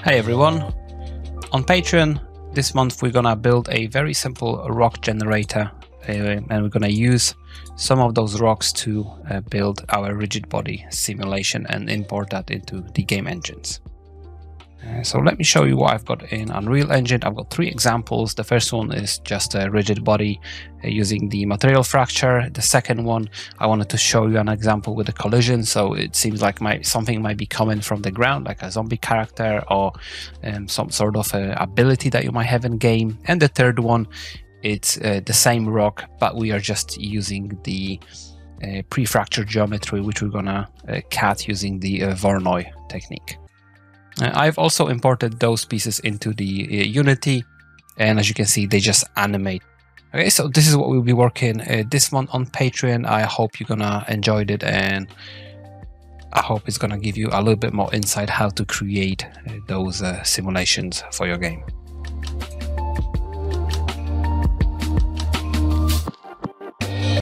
Hey everyone, on Patreon this month we're gonna build a very simple rock generator and we're gonna use some of those rocks to build our rigid body simulation and import that into the game engines. So let me show you what I've got in Unreal Engine. I've got three examples. The first one is just a rigid body using the material fracture. The second one, I wanted to show you an example with a collision. So it seems like something might be coming from the ground, like a zombie character or some sort of ability that you might have in game. And the third one, it's the same rock, but we are just using the pre-fracture geometry, which we're gonna cut using the Voronoi technique. I've also imported those pieces into the Unity, and as you can see, they just animate. Okay, so this is what we'll be working this month on Patreon. I hope you're gonna enjoy it, and I hope it's gonna give you a little bit more insight how to create those simulations for your game.